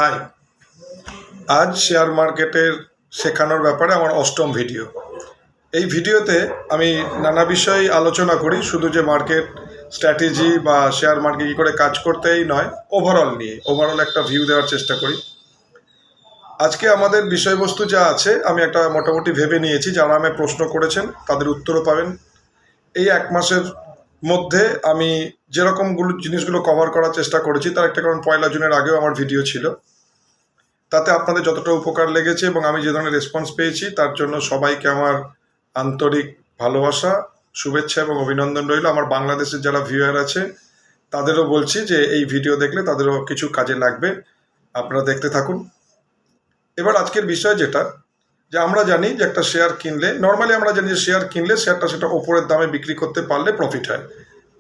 High, আজ share মার্কেটের শেখানোর ব্যাপারে আমার অষ্টম ভিডিও। এই ভিডিওতে আমি নানা বিষয় আলোচনা করি, শুধু যে মার্কেট স্ট্র্যাটেজি বা শেয়ার মার্কেট কী করে কাজ করতেই নয়, ওভারঅল একটা ভিউ দেওয়ার চেষ্টা করি। আজকে আমাদের বিষয়বস্তু যা আছে আমি একটা মোটামুটি ভেবে নিয়েছি, যারা আমায় প্রশ্ন করেছেন তাদের উত্তরও পাবেন। এই এক মাসের মধ্যে আমি যেরকমগুলো জিনিসগুলো কভার করার চেষ্টা করেছি, তার একটা কারণ 1 জুনের আগেও আমার ভিডিও ছিল। তাতে আপনাদের যতটা উপকার লেগেছে এবং আমি যে ধরনের রেসপন্স পেয়েছি তার জন্য সবাইকে আমার আন্তরিক ভালোবাসা, শুভেচ্ছা এবং অভিনন্দন রইল। আমার বাংলাদেশের যারা ভিউয়ার আছে তাদেরও বলছি যে এই ভিডিও দেখলে তাদেরও কিছু কাজে লাগবে, আপনারা দেখতে থাকুন। এবার আজকের বিষয় যেটা, যে আমরা জানি যে একটা শেয়ার কিনলে, নর্মালি আমরা জানি যে শেয়ার কিনলে শেয়ারটা সেটা ওপরের দামে বিক্রি করতে পারলে প্রফিট হয়।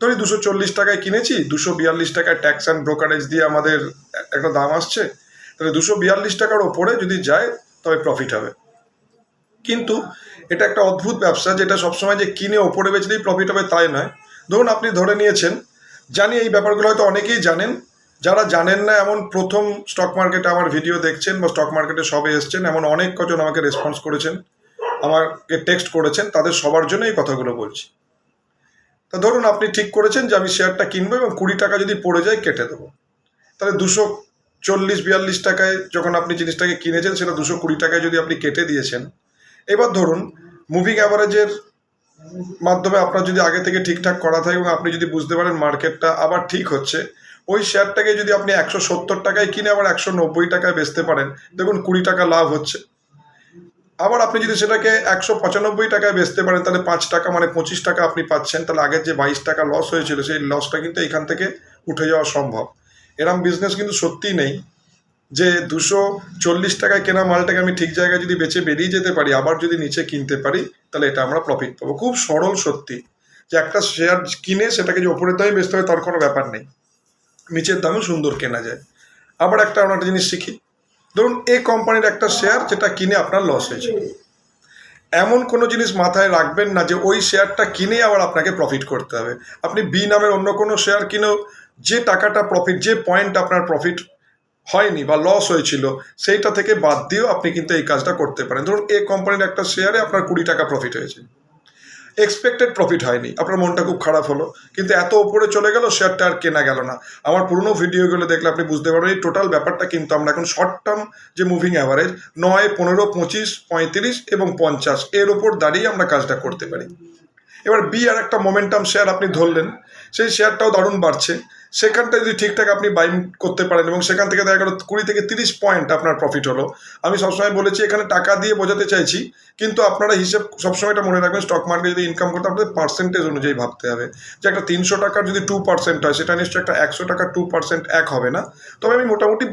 ধরি 240 টাকায় কিনেছি, 242 টাকায় ট্যাক্স অ্যান্ড ব্রোকারেজ দিয়ে আমাদের একটা দাম আসছে, তাহলে 242 টাকার ওপরে যদি যায় তবে প্রফিট হবে। কিন্তু এটা একটা অদ্ভুত ব্যবসা, যেটা সবসময় যে কিনে ওপরে বেচলেই প্রফিট হবে তাই নয়। ধরুন আপনি ধরে নিয়েছেন, জানি এই ব্যাপারগুলো হয়তো অনেকেই জানেন, যারা জানেন না এমন প্রথম স্টক মার্কেটে আমার ভিডিও দেখছেন বা স্টক মার্কেটে সবে এসছেন, এমন অনেক কজন আমাকে রেসপন্স করেছেন, আমাকে টেক্সট করেছেন, তাদের সবার জন্য এই কথাগুলো বলছি। তা ধরুন আপনি ঠিক করেছেন যে আমি শেয়ারটা কিনবো এবং 20 টাকা যদি পড়ে যায় কেটে দেবো, তাহলে 240-42 টাকায় যখন আপনি জিনিসটাকে কিনেছেন সেটা 220 টাকায় যদি আপনি কেটে দিয়েছেন। এবার ধরুন মুভিং অ্যাভারেজের মাধ্যমে আপনার যদি আগে থেকে ঠিকঠাক করা থাকে এবং আপনি যদি বুঝতে পারেন মার্কেটটা আবার ঠিক হচ্ছে, ওই শেয়ারটাকে যদি আপনি 170 টাকায় কিনে আবার 190 টাকায় বেচতে পারেন, দেখুন 20 টাকা লাভ হচ্ছে। আবার আপনি যদি সেটাকে 195 টাকায় বেচতে পারেন, তাহলে 5 টাকা মানে 25 টাকা আপনি পাচ্ছেন। তাহলে আগের যে 22 টাকা লস হয়েছিল সেই লসটা কিন্তু এখান থেকে উঠে যাওয়া সম্ভব। এরম বিজনেস কিন্তু সত্যিই নেই যে 240 টাকায় কেনা মালটাকে আমি ঠিক জায়গায় যদি বেচে বেরিয়ে যেতে পারি, আবার যদি নিচে কিনতে পারি, তাহলে এটা আমরা প্রফিট পাবো। খুব সরল সত্যি, যে একটা শেয়ার কিনে সেটাকে যে ওপরের দামে বেচতে হবে তার কোনো ব্যাপার নেই, নিচের দামেও সুন্দর কেনা যায়। আবার আমরা একটা জিনিস শিখি, ধরুন এ কোম্পানির একটা শেয়ার যেটা কিনে আপনার লস হয়েছে, এমন কোনো জিনিস মাথায় রাখবেন না যে ওই শেয়ারটা কিনে আবার আপনাকে প্রফিট করতে হবে। আপনি বি নামের অন্য কোনো শেয়ার কিনেও যে টাকাটা প্রফিট, যে পয়েন্ট আপনার প্রফিট হয়নি বা লস হয়েছিল, সেইটা থেকে বাদ দিয়েও আপনি কিন্তু এই কাজটা করতে পারেন। ধরুন এ কোম্পানির একটা শেয়ারে আপনার 20 টাকা প্রফিট হয়েছে, এক্সপেক্টেড প্রফিট হয়নি, আপনার মনটা খুব খারাপ হলো, কিন্তু এত ওপরে চলে গেল শেয়ারটা আর কেনা গেল না। আমার পুরনো ভিডিওগুলো দেখলে আপনি বুঝতে পারবেন এই টোটাল ব্যাপারটা। কিন্তু আমরা এখন শর্ট টার্ম যে মুভিং অ্যাভারেজ 9, 15, 25, 35 এবং 50 এর ওপর দাঁড়িয়ে আমরা কাজটা করতে পারি। এবার বি আর একটা মোমেন্টাম শেয়ার আপনি ধরলেন, সেই শেয়ারটাও দারুণ বাড়ছে, সেখানটা যদি ঠিকঠাক আপনি বাইং করতে পারেন এবং সেখান থেকে দেখা গেল 20 থেকে 30 পয়েন্ট আপনার প্রফিট হলো। আমি সবসময় বলেছি এখানে টাকা দিয়ে বোঝাতে চাইছি, কিন্তু আপনারা হিসেব সবসময় এটা মনে রাখবেন, স্টক মার্কেটে যদি ইনকাম করতে আপনাদের পার্সেন্টেজ অনুযায়ী ভাবতে হবে। যে একটা 300 টাকার যদি 2% হয়, সেটা নিশ্চয়ই একটা 100 টাকার 2% এক হবে না। তবে আমি মোটামুটি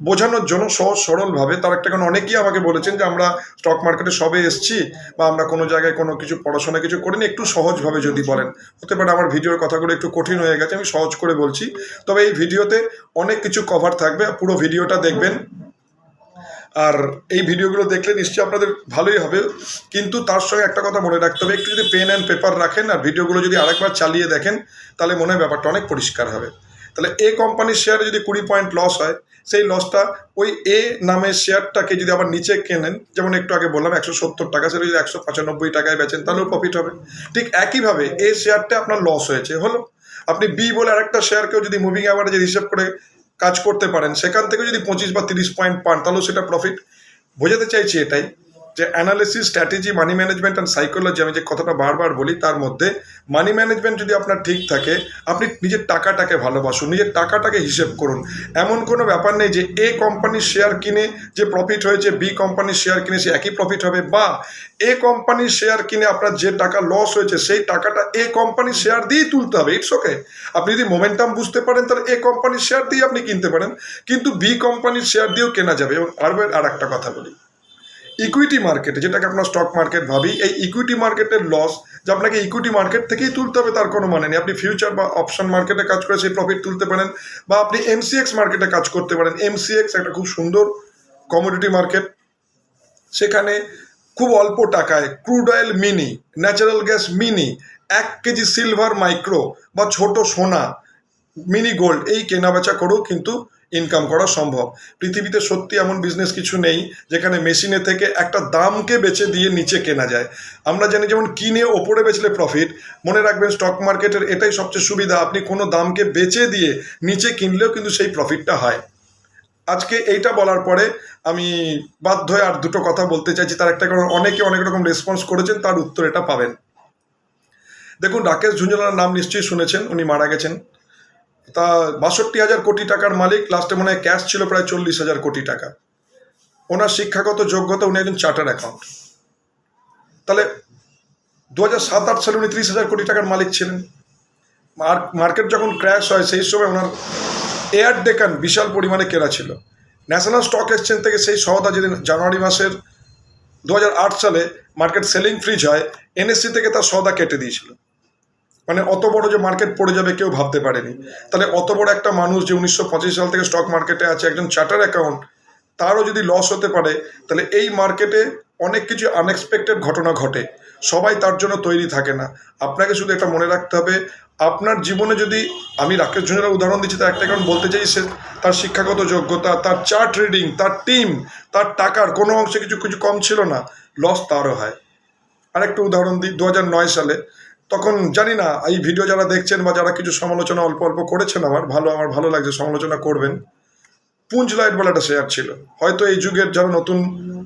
বোঝানোর জন্য সহজ সরলভাবে, তার একটা কারণ অনেকেই আমাকে বলেছেন যে আমরা স্টক মার্কেটে সবে এসছি বা আমরা কোনো জায়গায় কোনো কিছু পড়াশোনা কিছু করিনি, একটু সহজভাবে যদি বলেন। হতে পারে আমার ভিডিওর কথাগুলো একটু কঠিন হয়ে গেছে, আমি সহজ করে বলছি। তবে এই ভিডিওতে অনেক কিছু কভার থাকবে, পুরো ভিডিওটা দেখবেন। আর এই ভিডিওগুলো দেখলে নিশ্চয়ই আপনাদের ভালোই হবে, কিন্তু তার সঙ্গে একটা কথা মনে রাখতে হবে, একটু যদি পেন অ্যান্ড পেপার রাখেন আর ভিডিওগুলো যদি আরেকবার চালিয়ে দেখেন, তাহলে মনে হয় ব্যাপারটা অনেক পরিষ্কার হবে। তাহলে এ কোম্পানির শেয়ারে যদি 20 পয়েন্ট লস হয়, সেই লসটা ওই এ নামের শেয়ারটাকে যদি আবার নিচে কেনেন, যেমন একটু আগে বললাম 170 টাকা, সেটা যদি 195 টাকায় বেচেন তাহলেও প্রফিট হবে। ঠিক একইভাবে এ শেয়ারটা আপনার লস হয়েছে, হলো, আপনি বি বলে আরেকটা শেয়ারকেও যদি মুভিং অ্যাভারেজের হিসাব করে কাজ করতে পারেন, সেখান থেকে যদি 25 বা 30 পয়েন্ট পান, তাহলেও সেটা প্রফিট। বোঝাতে চাইছি এটাই, যে analysis, strategy, money management and psychology, আমি যে কথাটা বারবার বলি, তার মধ্যে মানি ম্যানেজমেন্ট যদি আপনার ঠিক থাকে, আপনি নিজের টাকাটাকে ভালোবাসুন, নিজের টাকাটাকে হিসেব করুন। এমন কোনো ব্যাপার নেই যে এ কোম্পানির শেয়ার কিনে যে প্রফিট হয়েছে বি কোম্পানির শেয়ার কিনে সে একই প্রফিট হবে, বা এ কোম্পানির শেয়ার কিনে আপনার যে টাকা লস হয়েছে সেই টাকাটা এ কোম্পানির শেয়ার দিয়েই তুলতে হবে। ইটস ওকে, আপনি যদি মোমেন্টাম বুঝতে পারেন তাহলে এ কোম্পানির শেয়ার দিয়ে আপনি কিনতে পারেন, কিন্তু বি কোম্পানির শেয়ার দিয়েও কেনা যাবে। এবং আর একটা কথা বলি, ইকুইটি মার্কেটে, যেটাকে আমরা স্টক মার্কেট ভাবি, এই ইকুইটি মার্কেটের লস যে আপনাকে ইকুইটি মার্কেট থেকেই তুলতে হবে তার কোনো মানে নেই। আপনি ফিউচার বা অপশন মার্কেটে কাজ করে সেই প্রফিট তুলতে পারেন, বা আপনি এমসিএক্স মার্কেটে কাজ করতে পারেন। এমসিএক্স একটা খুব সুন্দর কমোডিটি মার্কেট, সেখানে খুব অল্প টাকায় crude oil mini, natural gas mini, 1 KG silver micro বা ছোট সোনা মিনি গোল্ড, এই কেনাবেচা করেও কিন্তু ইনকাম করা সম্ভব। পৃথিবীতে সত্যি এমন বিজনেস কিছু নেই যেখানে মেশিনে থেকে একটা দামকে বেচে দিয়ে নিচে কেনা যায়। আমরা জানি যেমন কিনে ওপরে বেচলে প্রফিট, মনে রাখবেন স্টক মার্কেটের এটাই সবচেয়ে সুবিধা, আপনি কোনো দামকে বেচে দিয়ে নিচে কিনলেও কিন্তু সেই প্রফিটটা হয়। আজকে এইটা বলার পরে আমি বাধ্য হয়ে আর দুটো কথা বলতে চাইছি, তার একটা কারণ অনেকে অনেক রকম রেসপন্স করেছেন, তার উত্তর এটা পাবেন। দেখুন, রাকেশ ঝুঞ্ঝুনওয়ালার নাম নিশ্চয়ই শুনেছেন, উনি মারা গেছেন। তা 62,000 কোটি টাকার মালিক, লাস্টে মনে হয় ক্যাশ ছিল প্রায় 40,000 কোটি টাকা। ওনার শিক্ষাগত যোগ্যতা, উনি একজন চার্টার্ড অ্যাকাউন্ট। তাহলে 2007-8 সালে উনি 30,000 কোটি টাকার মালিক ছিলেন। মার্কেট যখন ক্র্যাশ হয় সেই সময় ওনার এয়ার ডেকান বিশাল পরিমাণে কেনা ছিল। ন্যাশনাল স্টক এক্সচেঞ্জ থেকে সেই সওদা যেদিন জানুয়ারি মাসের 2008 সালে মার্কেট সেলিং ফ্রিজ হয়, এনএসসি থেকে তার সওদা কেটে দিয়েছিল। মানে অত বড় যে মার্কেট পড়ে যাবে কেউ ভাবতে পারেনি। তাহলে অত বড় একটা মানুষ যে 1925 সাল থেকে স্টক মার্কেটে আছে, একজন চার্টার্ড অ্যাকাউন্ট, তারও যদি লস হতে পারে, তাহলে এই মার্কেটে অনেক কিছু আনএক্সপেক্টেড ঘটনা ঘটে। সবাই তার জন্য তৈরি থাকে না। আপনাকে শুধু এটা মনে রাখতে হবে, আপনার জীবনে যদি, আমি রাকেশ ঝুঞ্ঝুনওয়ালার উদাহরণ দিচ্ছি তার একটা কারণ বলতে চাই, সে তার শিক্ষাগত যোগ্যতা, তার চার্ট রিডিং, তার টিম, তার টাকার কোনো অংশে কিছু কিছু কম ছিল না, লস তারও হয়। আরেকটা উদাহরণ দিই, 2009 সালে, তখন জানি না এই ভিডিও যারা দেখছেন বা যারা কিছু সমালোচনা অল্প অল্প করেছেন, আমার ভালো লাগছে, সমালোচনা করবেন। পুঞ্জ লাইট বলে একটা শেয়ার ছিল, হয়তো এই যুগের যারা নতুন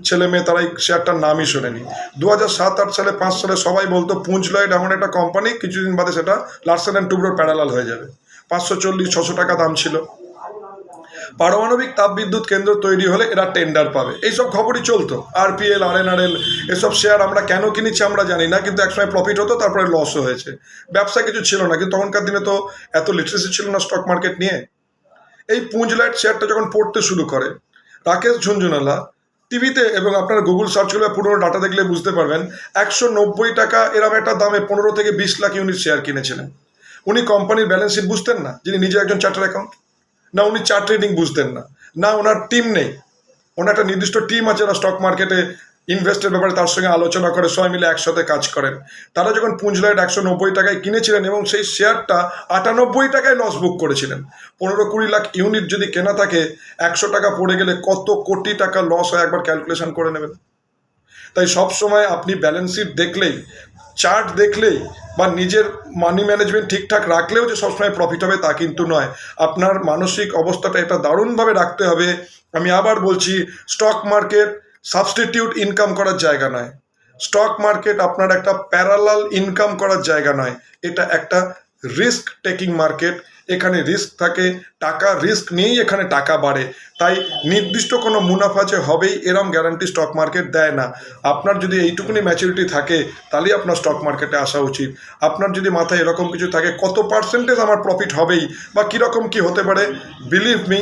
ছেলে মেয়ে তারা এই শেয়ারটার নামই শোনেনি। 2007-8 সালে 5 সালে সবাই বলতো পুঞ্জ লাইট এমন একটা কোম্পানি, কিছুদিন বাদে সেটা লার্সেন অ্যান্ড টুব্রোর প্যারালাল হয়ে যাবে। 540-600 টাকা দাম ছিল। পারমাণবিক তাপবিদ্যুৎ কেন্দ্র তৈরি হলে এরা টেন্ডার পাবে, এইসব খবরই চলতো। আরপিএল, আরএনআরএল, এসব শেয়ার আমরা কেন কিনেছি আমরা জানি না, কিন্তু একসময় প্রফিট হতো, তারপরে লসও হয়েছে। ব্যবসা কিছু ছিল না, কিন্তু তখনকার দিনে তো এত লিটারেসি ছিল না স্টক মার্কেট নিয়ে। এই পুঞ্জ লাইট শেয়ারটা যখন পড়তে শুরু করে, রাকেশ ঝুঞ্ঝুনওয়ালা টিভিতে, এবং আপনারা গুগল সার্চ করলে পুরোনো ডাটা দেখলে বুঝতে পারবেন, 190 টাকা এরম একটা দামে 15 থেকে 20 লাখ ইউনিট শেয়ার কিনেছিলেন। উনি কোম্পানির ব্যালেন্স শিট বুঝতেন না, যিনি নিজে একজন চার্টার অ্যাকাউন্ট, না উনি চার্ট ট্রেডিং বুঝতেন না, না ওনার টিম নেই। ওনার একটা নির্দিষ্ট টিম আছে, না স্টক মার্কেটে ইনভেস্টের ব্যাপারে তার সঙ্গে আলোচনা করে, সবাই মিলে একসাথে কাজ করেন। তারা যখন পুঞ্জ লাইট 190 টাকায় কিনেছিলেন এবং সেই শেয়ারটা 98 টাকায় লস বুক করেছিলেন। 15-20 লাখ ইউনিট যদি কেনা থাকে, 100 টাকা পড়ে গেলে কত কোটি টাকা লস হয় একবার ক্যালকুলেশন করে নেবেন। তাই সব সময় আপনি ব্যালেন্স শিট দেখলেই, চার্ট দেখলেই, বা নিজের মানি ম্যানেজমেন্ট ঠিকঠাক রাখলেও যে সবসময় প্রফিট হবে তা কিন্তু নয়। আপনার মানসিক অবস্থাটা এটা দারুণভাবে রাখতে হবে। আমি আবার বলছি, স্টক মার্কেট সাবস্টিটিউট ইনকাম করার জায়গা নয়। স্টক মার্কেট আপনার একটা প্যারালাল ইনকাম করার জায়গা নয়, এটা একটা রিস্ক টেকিং মার্কেট। এখানে রিস্ক থাকে, টাকা রিস্ক নিয়েই এখানে টাকা বাড়ে। তাই নির্দিষ্ট কোনো মুনাফা যে হবেই এরম গ্যারান্টি স্টক মার্কেট দেয় না। আপনার যদি এইটুকুনি ম্যাচুরিটি থাকে, তাহলেই আপনার স্টক মার্কেটে আসা উচিত। আপনার যদি মাথায় এরকম কিছু থাকে, কত পার্সেন্টেজ আমার প্রফিট হবেই বা কীরকম কী হতে পারে, বিলিভ মি,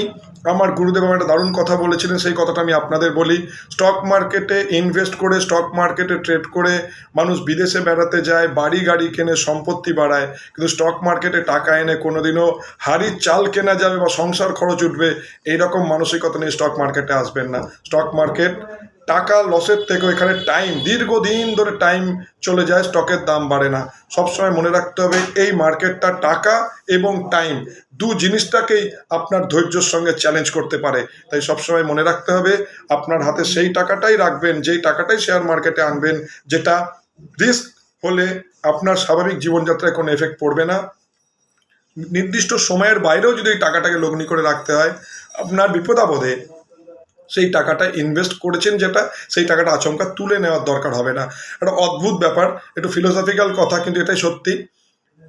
আমার গুরুদেব আমার একটা দারুণ কথা বলেছিলেন, সেই কথাটা আমি আপনাদের বলি। স্টক মার্কেটে ইনভেস্ট করে, স্টক মার্কেটে ট্রেড করে মানুষ বিদেশে বেড়াতে যায়, বাড়ি গাড়ি কেনে, সম্পত্তি বাড়ায়, কিন্তু স্টক মার্কেটে টাকা এনে কোনোদিনও হাড়ির চাল কেনা যাবে বা সংসার খরচ উঠবে এইরকম মানসিকতা নিয়ে স্টক মার্কেটে আসবেন না। স্টক মার্কেট টাকা লসের থেকেও এখানে টাইম, দীর্ঘদিন ধরে টাইম চলে যায়, স্টকের দাম বাড়ে না। সবসময় মনে রাখতে হবে, এই মার্কেটটা টাকা এবং টাইম দু জিনিসটাকেই আপনার ধৈর্যের সঙ্গে চ্যালেঞ্জ করতে পারে। তাই সবসময় মনে রাখতে হবে, আপনার হাতে সেই টাকাটাই রাখবেন, যেই টাকাটাই শেয়ার মার্কেটে আনবেন, যেটা রিস্ক হলে আপনার স্বাভাবিক জীবনযাত্রায় কোনো এফেক্ট পড়বে না। নির্দিষ্ট সময়ের বাইরেও যদি এই টাকাটাকে লগ্নি করে রাখতে হয়, আপনার বিপদাপদে সেই টাকাটা ইনভেস্ট করেছেন যেটা, সেই টাকাটা আচমকা তুলে নেওয়ার দরকার হবে না। একটা অদ্ভুত ব্যাপার, একটু ফিলোসফিক্যাল কথা, কিন্তু এটাই সত্যি।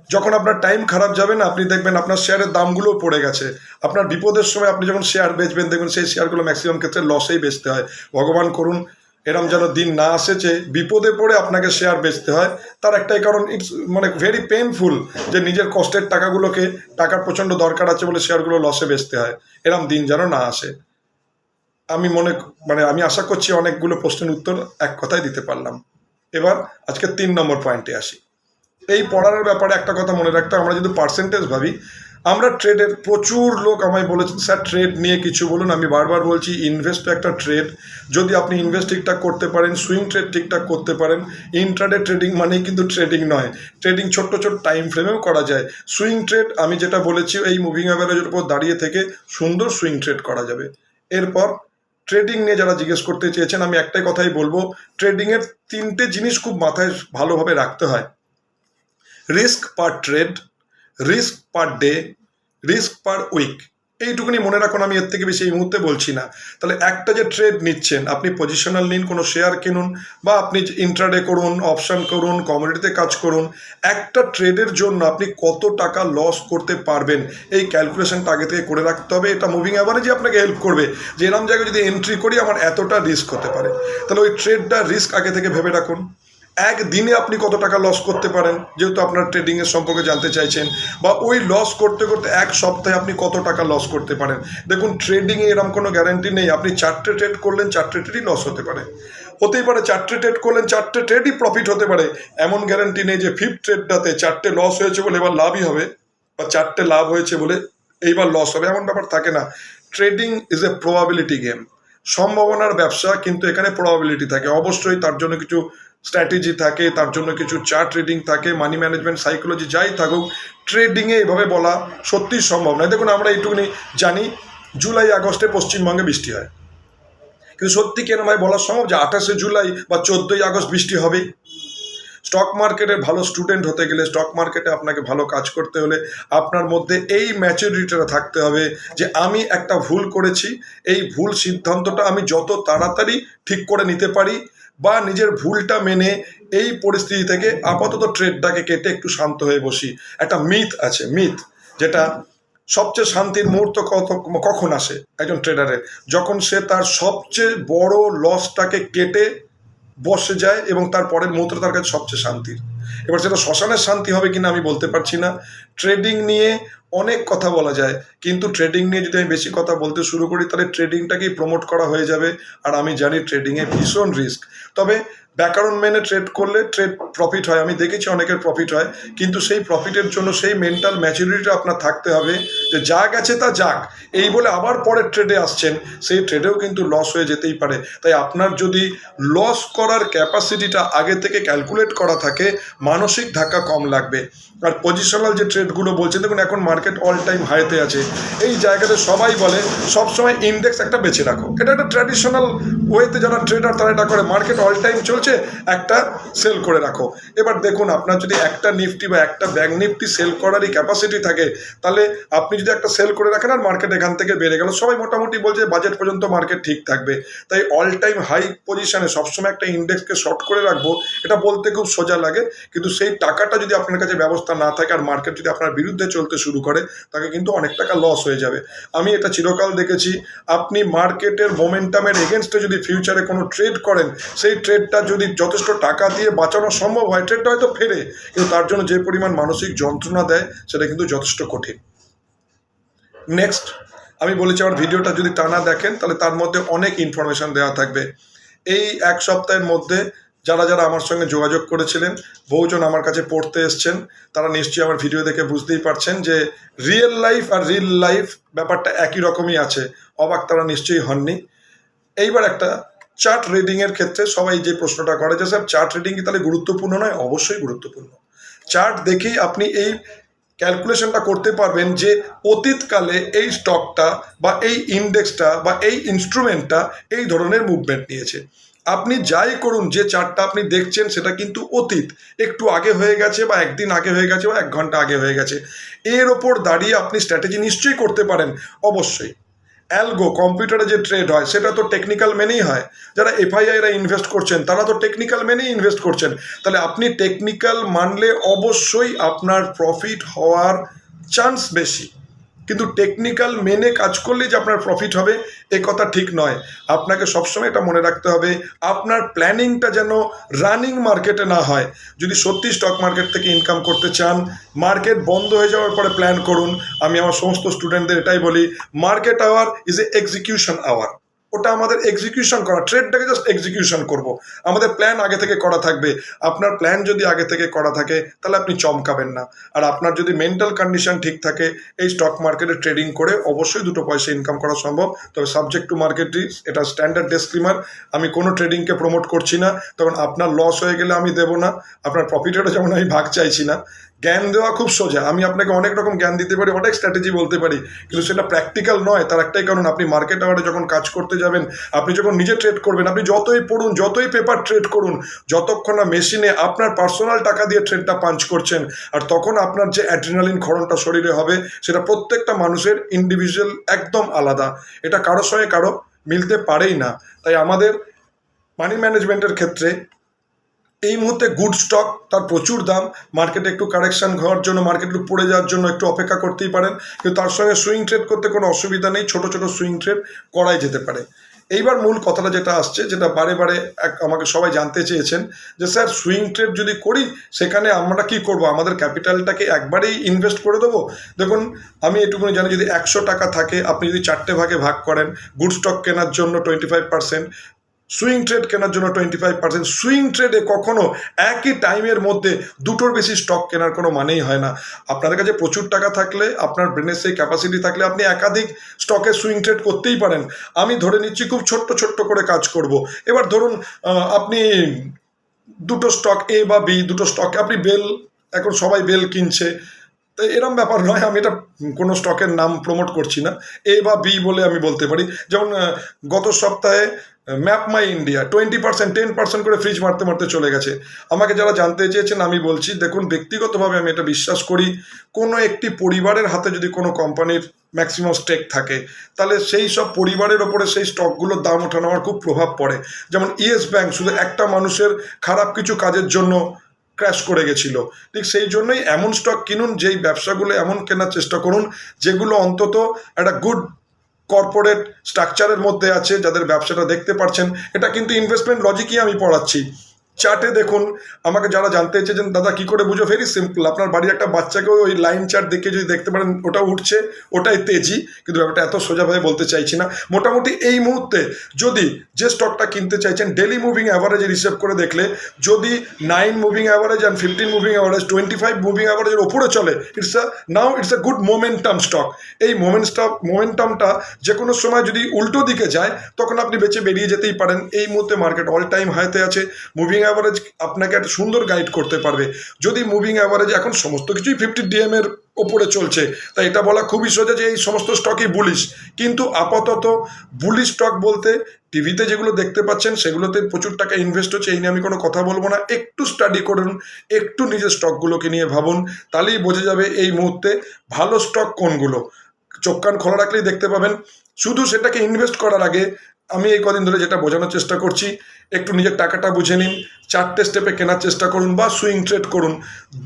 যখন আপনার টাইম খারাপ যাবে না, আপনি দেখবেন আপনার শেয়ারের দামগুলো পড়ে গেছে। আপনার বিপদের সময় আপনি যখন শেয়ার বেচবেন, দেখবেন সেই শেয়ারগুলো ম্যাক্সিমাম ক্ষেত্রে লসেই বেচতে হয়। ভগবান করুন এরম যেন দিন না আসে যে বিপদে পড়ে আপনাকে শেয়ার বেচতে হয়। তার একটাই কারণ, ইটস মানে ভেরি পেইনফুল, যে নিজের কষ্টের টাকাগুলোকে, টাকার প্রচণ্ড দরকার আছে বলে শেয়ারগুলো লসে বেচতে হয়। এরম দিন যেন না আসে। আমি আশা করছি অনেকগুলো প্রশ্নের উত্তর এক কথায় দিতে পারলাম। এবার আজকে 3 নম্বর পয়েন্টে আসি। এই পড়ার ব্যাপারে একটা কথা মনে রাখতে, আমরা যদি পার্সেন্টেজ ভাবি, আমরা ট্রেডের প্রচুর লোক আমায় বলেছেন স্যার ট্রেড নিয়ে কিছু বলুন। আমি বারবার বলছি ইনভেস্ট একটা ট্রেড। যদি আপনি ইনভেস্ট ঠিকঠাক করতে পারেন, সুইং ট্রেড ঠিকঠাক করতে পারেন, ইন্ট্রাডে ট্রেডিং মানেই কিন্তু ট্রেডিং নয়, ট্রেডিং ছোট্ট ছোট্ট টাইম ফ্রেমেও করা যায়। সুইং ট্রেড আমি যেটা বলেছি এই মুভিং অ্যাভারেজের উপর দাঁড়িয়ে থেকে সুন্দর সুইং ট্রেড করা যাবে। এরপর ট্রেডিং নিয়ে যারা জিজ্ঞেস করতে চেয়েছেন আমি একটাই কথাই বলবো, ট্রেডিংয়ের তিনটে জিনিস খুব মাথায় ভালোভাবে রাখতে হয়। Risk per trade, risk per day, risk per week. এইটুকুনি মনে রাখুন, আমি এর থেকে বেশি এই মুহূর্তে বলছি না। তাহলে একটা যে ট্রেড নিচ্ছেন, আপনি পজিশনাল নিন, কোনো শেয়ার কিনুন বা আপনি ইন্ট্রাডে করুন, অপশন করুন, কমোডিটিতে কাজ করুন, একটা ট্রেডের জন্য আপনি কত টাকা লস করতে পারবেন এই ক্যালকুলেশনটা আগে থেকে করে রাখতে হবে। এটা মুভিং অ্যাভারেজই আপনাকে হেল্প করবে যে এরকম জায়গায় যদি এন্ট্রি করি আমার এতটা রিস্ক হতে পারে। তাহলে ওই ট্রেডটা রিস্ক আগে থেকে ভেবে রাখুন। একদিনে আপনি কত টাকা লস করতে পারেন, যেহেতু আপনার ট্রেডিংয়ের সম্পর্কে জানতে চাইছেন, বা ওই লস করতে করতে এক সপ্তাহে আপনি কত টাকা লস করতে পারেন। দেখুন ট্রেডিংয়ে এরকম কোনো গ্যারান্টি নেই। আপনি 4টে ট্রেড করলেন, 4টে ট্রেডই লস হতে পারে, হতেই পারে 4টে ট্রেড করলেন, 4টে ট্রেডই প্রফিট হতে পারে। এমন গ্যারান্টি নেই যে 5th ট্রেডটাতে 4টে লস হয়েছে বলে এবার লাভই হবে, বা 4টে লাভ হয়েছে বলে এইবার লস হবে, এমন ব্যাপার থাকে না। Trading is a probability game, সম্ভাবনার ব্যবসা, কিন্তু এখানে প্রবাবিলিটি থাকে। অবশ্যই তার জন্য কিছু স্ট্র্যাটেজি থাকে, তার জন্য কিছু চার্ট রিডিং থাকে, মানি ম্যানেজমেন্ট, সাইকোলজি যাই থাকুক, ট্রেডিংয়ে এভাবে বলা সত্যিই সম্ভব নয়। দেখুন আমরা এইটুকুনি জানি জুলাই আগস্টে পশ্চিমবঙ্গে বৃষ্টি হয়, কিন্তু সত্যি কেন ভাই বলা সম্ভব যে 28শে জুলাই বা 14ই আগস্ট বৃষ্টি হবেই? স্টক মার্কেটের ভালো স্টুডেন্ট হতে গেলে, স্টক মার্কেটে আপনাকে ভালো কাজ করতে হলে আপনার মধ্যে এই ম্যাচুরিটিটা থাকতে হবে যে আমি একটা ভুল করেছি, এই ভুল সিদ্ধান্তটা আমি যত তাড়াতাড়ি ঠিক করে নিতে পারি, বা নিজের ভুলটা মেনে এই পরিস্থিতি থেকে আপাতত ট্রেডটাকে কেটে একটু শান্ত হয়ে বসি। একটা মিথ আছে, মিথ, যেটা সবচেয়ে শান্তির মুহূর্ত কখন আসে একজন ট্রেডারের, যখন সে তার সবচেয়ে বড় লসটাকে কেটে বসে যায় এবং তার পরের মুহূর্তে তার কাছে সবচেয়ে শান্তির। এবার সেটা শ্মশানের শান্তি হবে কিনা আমি বলতে পারছি না। ট্রেডিং নিয়ে অনেক কথা বলা যায়, কিন্তু ট্রেডিং নিয়ে যদি আমি বেশি কথা বলতে শুরু করি তাহলে ট্রেডিংটাকেই প্রমোট করা হয়ে যাবে, আর আমি জানি ট্রেডিংয়ে ভীষণ রিস্ক। তবে ব্যাকরণ মেনে ট্রেড করলে ট্রেড প্রফিট হয়, আমি দেখেছি অনেকের প্রফিট হয়, কিন্তু সেই প্রফিটের জন্য সেই মেন্টাল ম্যাচুরিটিটা আপনার থাকতে হবে যে যা গেছে তা যাক, এই বলে আবার পরের ট্রেডে আসছেন, সেই ট্রেডেও কিন্তু লস হয়ে যেতেই পারে। তাই আপনার যদি লস করার ক্যাপাসিটিটা আগে থেকে ক্যালকুলেট করা থাকে, মানসিক ধাক্কা কম লাগবে। আর পজিশনাল যে ট্রেডগুলো বলছেন, দেখুন এখন মার্কেট অল টাইম হাইতে আছে, এই জায়গাতে সবাই বলে সবসময় ইন্ডেক্স একটা বেছে রাখো। এটা একটা ট্র্যাডিশনাল ওয়েতে যারা ট্রেডার তারা এটা করে, মার্কেট অল টাইম চলছে একটা সেল করে রাখো। এবার দেখুন আপনার যদি একটা নিফটি বা একটা ব্যাংক নিফটি সেল করারই ক্যাপাসিটি থাকে, তাহলে আপনি যদি একটা সেল করে রাখেন আর মার্কেট এখান থেকে বেড়ে গেল, সবাই মোটামুটি বলছে বাজেট পর্যন্ত মার্কেট ঠিক থাকবে। তাই অল টাইম হাই পজিশনে সবসময় একটা ইন্ডেক্সকে শর্ট করে রাখবো, এটা বলতে খুব সোজা লাগে, কিন্তু সেই টাকাটা যদি আপনার কাছে ব্যবস্থা না থাকে আর মার্কেট যদি আপনার বিরুদ্ধে চলতে শুরু করে, তাকে কিন্তু অনেক টাকা লস হয়ে যাবে। আমি এটা চিরকাল দেখেছি, আপনি মার্কেটের মোমেন্টামের এগেনস্টে যদি ফিউচারে কোনো ট্রেড করেন, সেই ট্রেডটা যদি যথেষ্ট টাকা দিয়ে বাঁচানো সম্ভব হয়, ট্রেডটা হয়তো ফেরে, কিন্তু তার জন্য যে পরিমাণ মানসিক যন্ত্রণা দেয় সেটা কিন্তু যথেষ্ট কঠিন। নেক্সট আমি বলেছি আমার ভিডিওটা যদি টানা দেখেন তাহলে তার মধ্যে অনেক ইনফরমেশন দেওয়া থাকবে। এই এক সপ্তাহের মধ্যে যারা যারা আমার সঙ্গে যোগাযোগ করেছিলেন, বহুজন আমার কাছে পড়তে এসছেন, তারা নিশ্চয়ই আমার ভিডিও দেখে বুঝতেই পারছেন যে রিয়েল লাইফ আর রিয়েল লাইফ ব্যাপারটা একই রকমই আছে, অবাক তারা নিশ্চয়ই হননি। এইবার একটা চার্ট রিডিংয়ের ক্ষেত্রে সবাই যে প্রশ্নটা করে যে স্যার চার্ট রিডিং কি তাহলে গুরুত্বপূর্ণ নয়? অবশ্যই গুরুত্বপূর্ণ। চার্ট দেখেই আপনি এই ক্যালকুলেশনটা করতে পারবেন যে অতীতকালে এই স্টকটা বা এই ইন্ডেক্সটা বা এই ইনস্ট্রুমেন্টটা এই ধরনের মুভমেন্ট নিয়েছে। আপনি যাই করুন, যে চার্টটা আপনি দেখছেন সেটা কিন্তু অতীত, একটু আগে হয়ে গেছে বা একদিন আগে হয়ে গেছে বা 1 ঘন্টা আগে হয়ে গেছে। এর ওপর দাঁড়িয়ে আপনি স্ট্র্যাটেজি নিশ্চয়ই করতে পারেন, অবশ্যই। অ্যালগো কম্পিউটারে যে ট্রেড হয় সেটা তো টেকনিক্যাল মেনেই হয়, যারা এফআইআইরা ইনভেস্ট করছেন তারা তো টেকনিক্যাল মেনেই ইনভেস্ট করছেন। তাহলে আপনি টেকনিক্যাল মানলে অবশ্যই আপনার প্রফিট হওয়ার চান্স বেশি, কিন্তু টেকনিক্যাল মেনে কাজ করলে যে আপনার প্রফিট হবে এ কথা ঠিক নয়। আপনাকে সবসময় এটা মনে রাখতে হবে আপনার প্ল্যানিংটা যেন রানিং মার্কেটে না হয়। যদি সত্যি স্টক মার্কেট থেকে ইনকাম করতে চান, মার্কেট বন্ধ হয়ে যাওয়ার পরে প্ল্যান করুন। আমি আমার সমস্ত স্টুডেন্টদের এটাই বলি, market hour is a execution hour. ওটা আমাদের এক্সিকিউশন করা, ট্রেডটাকে জাস্ট এক্সিকিউশন করব। আমাদের প্ল্যান আগে থেকে করা থাকবে। আপনার প্ল্যান যদি আগে থেকে করা থাকে তাহলে আপনি চমকাবেন না। আর আপনার যদি মেন্টাল কন্ডিশন ঠিক থাকে, এই স্টক মার্কেটে ট্রেডিং করে অবশ্যই দুটো পয়সা ইনকাম করা সম্ভব। তবে সাবজেক্ট টু মার্কেট রিস্ক, এটা স্ট্যান্ডার্ড ডিসক্লেমার। আমি কোনো ট্রেডিংকে প্রমোট করছি না, তখন আপনার লস হয়ে গেলে আমি দেবো না, আপনার প্রফিটেরও যেমন আমি ভাগ চাইছি না। জ্ঞান দেওয়া খুব সোজা, আমি আপনাকে অনেক রকম জ্ঞান দিতে পারি, অনেক স্ট্র্যাটেজি বলতে পারি, কিন্তু সেটা প্র্যাকটিক্যাল নয়। তার একটাই কারণ, আপনি মার্কেট আওয়ারে যখন কাজ করতে যাবেন, আপনি যখন নিজে ট্রেড করবেন, আপনি যতই পড়ুন, যতই পেপার ট্রেড করুন, যতক্ষণ না মেশিনে আপনার পার্সোনাল টাকা দিয়ে ট্রেডটা পাঞ্চ করছেন, আর তখন আপনার যে অ্যাড্রিনালিন ক্ষরণটা শরীরে হবে, সেটা প্রত্যেকটা মানুষের ইন্ডিভিজুয়াল একদম আলাদা। এটা কারোর সঙ্গে কারো মিলতে পারেই না। তাই আমাদের মানি ম্যানেজমেন্টের ক্ষেত্রে এই মুহূর্তে গুড স্টক, তার প্রচুর দাম, মার্কেটে একটু কারেকশন হওয়ার জন্য, মার্কেট একটু পড়ে যাওয়ার জন্য একটু অপেক্ষা করতেই পারেন, কিন্তু তার সঙ্গে সুইং ট্রেড করতে কোনো অসুবিধা নেই, ছোট ছোট সুইং ট্রেড করাই যেতে পারে। এইবার মূল কথাটা যেটা আসছে, যেটা বারে বারে আমাকে সবাই জানতে চেয়েছেন, যে স্যার সুইং ট্রেড যদি করি সেখানে আমরা কি করব, আমাদের ক্যাপিটালটাকে একবারেই ইনভেস্ট করে দেবো? দেখুন, আমি এটুকুনি জানি, যদি 100 টাকা থাকে, আপনি যদি 4টে ভাগে ভাগ করেন, গুড স্টক কেনার জন্য 25%, সুইং ট্রেড কেনার জন্য 25%। সুইং ট্রেডে কখনো একই টাইমের মধ্যে দুটোর বেশি স্টক কেনার কোনো মানেই হয় না। আপনাদের কাছে প্রচুর টাকা থাকলে, আপনার ব্রেনের সেই ক্যাপাসিটি থাকলে, আপনি একাধিক স্টকে সুইং ট্রেড করতেই পারেন। আমি ধরে নিচ্ছি খুব ছোট্ট ছোট্ট করে কাজ করব। এবার ধরুন আপনি দুটো স্টক এ বা বি, দুটো স্টকে আপনি বেল, এখন সবাই বেল কিনছে, তো এরম ব্যাপার নয়, আমি এটা কোনো স্টকের নাম প্রমোট করছি না, এ বা বি বলে আমি বলতে পারি। যেমন গত সপ্তাহে ম্যাপ মাই ইন্ডিয়া 20%, 10% করে ফ্রিজ মারতে মারতে চলে গেছে। আমাকে যারা জানতে চেয়েছেন আমি বলছি, দেখুন ব্যক্তিগতভাবে আমি এটা বিশ্বাস করি, কোনো একটি পরিবারের হাতে যদি কোনো কোম্পানির ম্যাক্সিমাম স্টেক থাকে, তাহলে সেই সব পরিবারের ওপরে সেই স্টকগুলোর দাম ওঠানামার খুব প্রভাব পড়ে। যেমন ইয়েস ব্যাংক শুধু একটা মানুষের খারাপ কিছু কাজের জন্য ক্র্যাশ করে গেছিল। ঠিক সেই জন্যই এমন স্টক কিনুন, যেই ব্যবসাগুলো এমন কেনার চেষ্টা করুন যেগুলো অন্তত একটা গুড কর্পোরেট স্ট্রাকচারের মধ্যে আছে, যাদের ব্যবসাটা দেখতে পাচ্ছেন। এটা কিন্তু ইনভেস্টমেন্ট লজিকই আমি পড়াচ্ছি। চার্টে দেখুন, আমাকে যারা জানতে চেয়েছেন দাদা কী করে বুঝো, ভেরি সিম্পল। আপনার বাড়ির একটা বাচ্চাকে ওই লাইন চার্ট দেখে যদি দেখতে পারেন ওটা উঠছে, ওটাই তেজি, কিন্তু ব্যাপারটা এত সোজাভাবে বলতে চাইছি না। মোটামুটি এই মুহূর্তে যদি যে স্টকটা কিনতে চাইছেন, ডেলি মুভিং অ্যাভারেজে হিসেব করে দেখলে যদি 9 moving average and 15 moving average, 25 moving অ্যাভারেজের ওপরে চলে, it's a good momentum stock. এই মোমেন্টামটা যে কোনো সময় যদি উল্টো দিকে যায়, তখন আপনি বেঁচে বেরিয়ে যেতেই পারেন। এই মুহূর্তে মার্কেট অল টাইম হাইতে আছে, মুভিং অ্যাভারেজ আপনাকে একটা সুন্দর গাইড করতে পারবে। যদি মুভিং অ্যাভারেজ, এখন সমস্ত কিছুই 50 DM এর ওপরে চলছে, তাই এটা বলা খুবই সোজা যে এই সমস্ত স্টকই বুলিশ। কিন্তু আপাতত বুলিশ স্টক বলতে টিভিতে যেগুলো দেখতে পাচ্ছেন সেগুলোতে প্রচুর টাকা ইনভেস্ট হচ্ছে, এই নিয়ে আমি কোনো কথা বলবো না। একটু স্টাডি করুন, একটু নিজের স্টকগুলোকে নিয়ে ভাবুন, তাহলেই বোঝা যাবে এই মুহূর্তে ভালো স্টক কোনগুলো। চোখ কান খোলা রাখলেই দেখতে পাবেন। শুধু সেটাকে ইনভেস্ট করার আগে আমি এই কদিন ধরে যেটা বোঝানোর চেষ্টা করছি, একটু নিজের টাকাটা বুঝে নিন, 4টে স্টেপে কেনার চেষ্টা করুন বা সুইং ট্রেড করুন।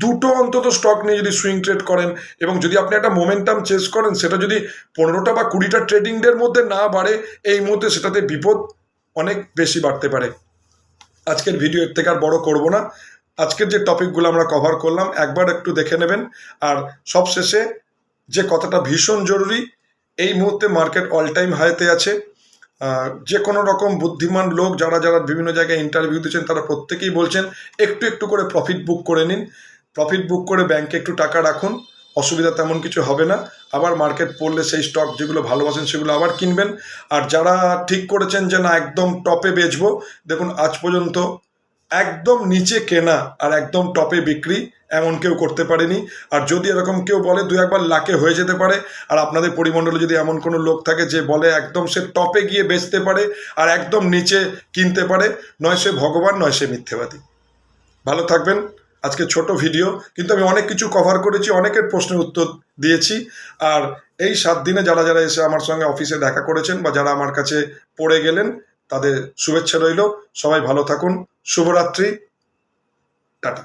দুটো অন্তত স্টক নিয়ে যদি সুইং ট্রেড করেন, এবং যদি আপনি একটা মোমেন্টাম চেস করেন, সেটা যদি 15টা বা 20টা ট্রেডিং ডের মধ্যে না বাড়ে, এই মুহূর্তে সেটাতে বিপদ অনেক বেশি বাড়তে পারে। আজকের ভিডিও এর থেকে আর বড় করব না। আজকের যে টপিকগুলো আমরা কভার করলাম একবার একটু দেখে নেবেন। আর সবশেষে যে কথাটা ভীষণ জরুরি, এই মুহূর্তে মার্কেট অল টাইম হাইতে আছে। যে কোনো রকম বুদ্ধিমান লোক যারা যারা বিভিন্ন জায়গায় ইন্টারভিউ দিচ্ছেন, তারা প্রত্যেকেই বলছেন একটু একটু করে প্রফিট বুক করে নিন, প্রফিট বুক করে ব্যাংকে একটু টাকা রাখুন, অসুবিধা তেমন কিছু হবে না। আবার মার্কেট পড়লে সেই স্টক যেগুলো ভালোবাসেন সেগুলো আবার কিনবেন। আর যারা ঠিক করেছেন যে না একদম টপে বেচবো, দেখুন আজ পর্যন্ত একদম নিচে কেনা আর একদম টপে বিক্রি এমন কেউ করতে পারেনি। আর যদি এরকম কেউ বলে, দু একবার লাকে হয়ে যেতে পারে। আর আপনাদের পরিমণ্ডলে যদি এমন কোনো লোক থাকে যে বলে একদম সে টপে গিয়ে বেচতে পারে আর একদম নিচে কিনতে পারে, নয় সে ভগবান, নয় সে মিথ্যেবাদী। ভালো থাকবেন। আজকে ছোট ভিডিও, কিন্তু আমি অনেক কিছু কভার করেছি, অনেকের প্রশ্নের উত্তর দিয়েছি। আর এই 7 দিনে যারা যারা এসে আমার সঙ্গে অফিসে দেখা করেছেন বা যারা আমার কাছে পড়ে গেলেন, তাদের শুভেচ্ছা রইল। সবাই ভালো থাকুন। শুভরাত্রি। টাটা।